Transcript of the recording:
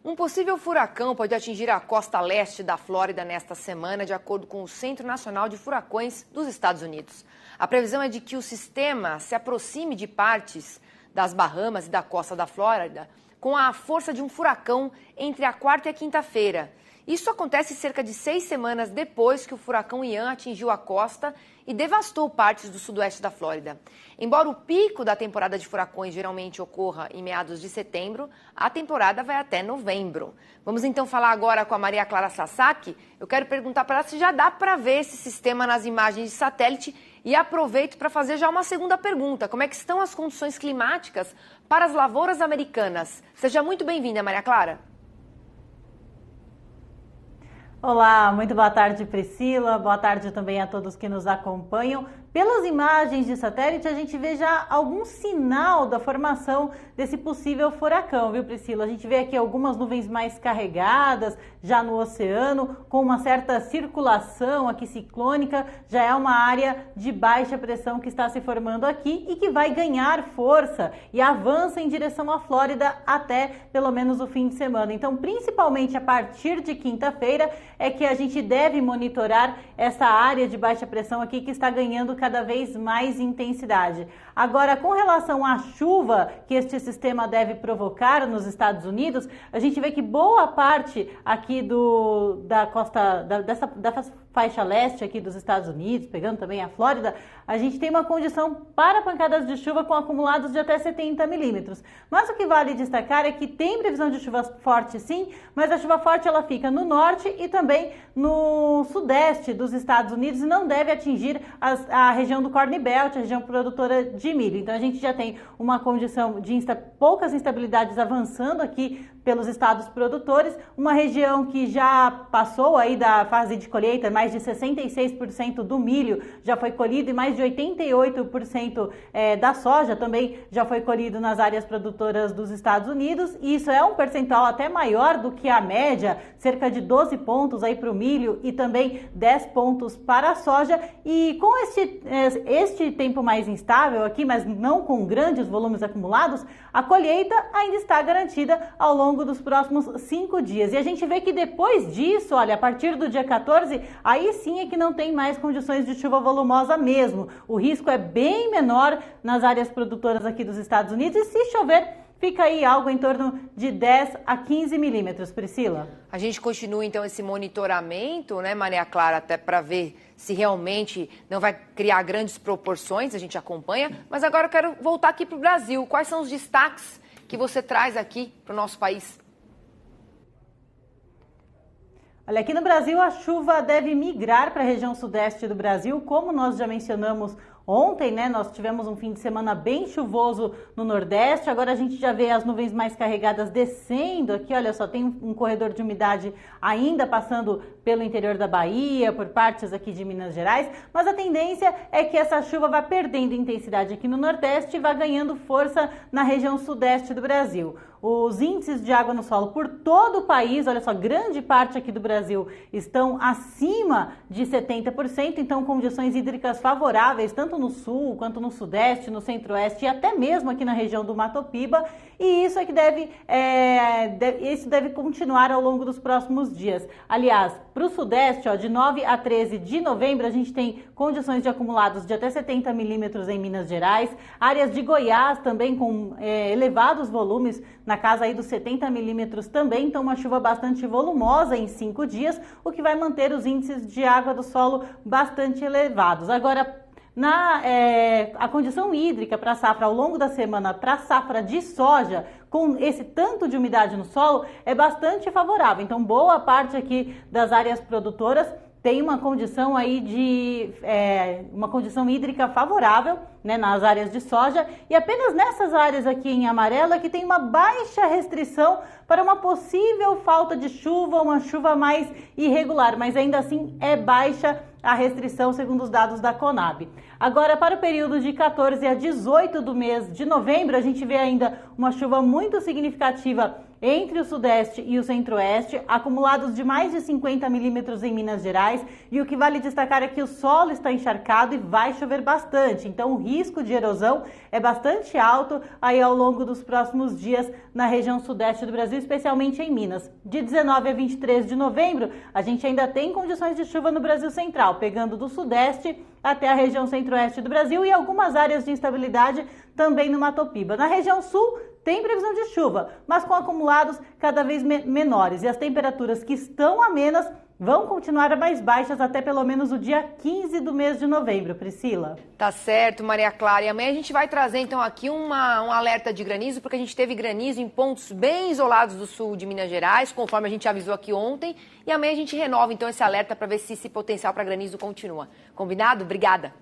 Um possível furacão pode atingir a costa leste da Flórida nesta semana, de acordo com o Centro Nacional de Furacões dos Estados Unidos. A previsão é de que o sistema se aproxime de partes das Bahamas e da costa da Flórida com a força de um furacão entre a quarta e a quinta-feira. Isso acontece cerca de 6 semanas depois que o furacão Ian atingiu a costa e devastou partes do sudoeste da Flórida. Embora o pico da temporada de furacões geralmente ocorra em meados de setembro, a temporada vai até novembro. Vamos então falar agora com a Maria Clara Sasaki. Eu quero perguntar para ela se já dá para ver esse sistema nas imagens de satélite e aproveito para fazer já uma segunda pergunta. Como é que estão as condições climáticas para as lavouras americanas? Seja muito bem-vinda, Maria Clara. Olá, muito boa tarde, Priscila. Boa tarde também a todos que nos acompanham. Pelas imagens de satélite, a gente vê já algum sinal da formação desse possível furacão, viu, Priscila? A gente vê aqui algumas nuvens mais carregadas já no oceano, com uma certa circulação aqui ciclônica. Já é uma área de baixa pressão que está se formando aqui e que vai ganhar força e avança em direção à Flórida até pelo menos o fim de semana. Então, principalmente a partir de quinta-feira, é que a gente deve monitorar essa área de baixa pressão aqui que está ganhando cada vez mais intensidade. Agora, com relação à chuva que este sistema deve provocar nos Estados Unidos, a gente vê que boa parte aqui da costa, da faixa leste aqui dos Estados Unidos, pegando também a Flórida, a gente tem uma condição para pancadas de chuva com acumulados de até 70 milímetros. Mas o que vale destacar é que tem previsão de chuva forte sim, mas a chuva forte ela fica no norte e também no sudeste dos Estados Unidos e não deve atingir a região do Corn Belt, a região produtora de milho. Então a gente já tem uma condição de poucas instabilidades avançando aqui pelos estados produtores, uma região que já passou aí da fase de colheita, mais de 66% do milho já foi colhido e mais de 88% da soja também já foi colhido nas áreas produtoras dos Estados Unidos, e isso é um percentual até maior do que a média, cerca de 12 pontos aí para o milho e também 10 pontos para a soja. E com este tempo mais instável aqui, mas não com grandes volumes acumulados, a colheita ainda está garantida ao longo dos próximos 5 dias. E a gente vê que depois disso, olha, a partir do dia 14, aí sim é que não tem mais condições de chuva volumosa mesmo. O risco é bem menor nas áreas produtoras aqui dos Estados Unidos e se chover, fica aí algo em torno de 10 a 15 milímetros, Priscila. A gente continua então esse monitoramento, né, Maria Clara, até para ver se realmente não vai criar grandes proporções, a gente acompanha. Mas agora eu quero voltar aqui para o Brasil. Quais são os destaques que você traz aqui para o nosso país? Olha, aqui no Brasil a chuva deve migrar para a região sudeste do Brasil, como nós já mencionamos ontem, né? Nós tivemos um fim de semana bem chuvoso no Nordeste, agora a gente já vê as nuvens mais carregadas descendo aqui, olha só, tem um corredor de umidade ainda passando pelo interior da Bahia, por partes aqui de Minas Gerais, mas a tendência é que essa chuva vá perdendo intensidade aqui no Nordeste e vá ganhando força na região sudeste do Brasil. Os índices de água no solo por todo o país, olha só, grande parte aqui do Brasil estão acima de 70%, então condições hídricas favoráveis, tanto no sul, quanto no sudeste, no centro-oeste e até mesmo aqui na região do Mato Piba, e isso é que isso deve continuar ao longo dos próximos dias. Aliás, para o sudeste, ó, de 9 a 13 de novembro, a gente tem condições de acumulados de até 70 milímetros em Minas Gerais, áreas de Goiás também com elevados volumes, na casa aí dos 70 milímetros também, então uma chuva bastante volumosa em 5 dias, o que vai manter os índices de água do solo bastante elevados. Agora, a condição hídrica para a safra ao longo da semana, para a safra de soja, com esse tanto de umidade no solo, é bastante favorável. Então, boa parte aqui das áreas produtoras tem uma condição aí uma condição hídrica favorável, né, nas áreas de soja, e apenas nessas áreas aqui em amarelo é que tem uma baixa restrição para uma possível falta de chuva, uma chuva mais irregular, mas ainda assim é baixa a restrição segundo os dados da Conab. Agora, para o período de 14 a 18 do mês de novembro, a gente vê ainda uma chuva muito significativa entre o Sudeste e o Centro-Oeste, acumulados de mais de 50 milímetros em Minas Gerais, e o que vale destacar é que o solo está encharcado e vai chover bastante, então o risco de erosão é bastante alto aí ao longo dos próximos dias na região Sudeste do Brasil, especialmente em Minas. De 19 a 23 de novembro, a gente ainda tem condições de chuva no Brasil Central, pegando do Sudeste até a região Centro-Oeste do Brasil e algumas áreas de instabilidade também no Mato Piba. Na região Sul, tem previsão de chuva, mas com acumulados cada vez menores. E as temperaturas que estão amenas vão continuar mais baixas até pelo menos o dia 15 do mês de novembro, Priscila. Tá certo, Maria Clara. E amanhã a gente vai trazer então aqui um alerta de granizo, porque a gente teve granizo em pontos bem isolados do sul de Minas Gerais, conforme a gente avisou aqui ontem. E amanhã a gente renova então esse alerta para ver se esse potencial para granizo continua. Combinado? Obrigada.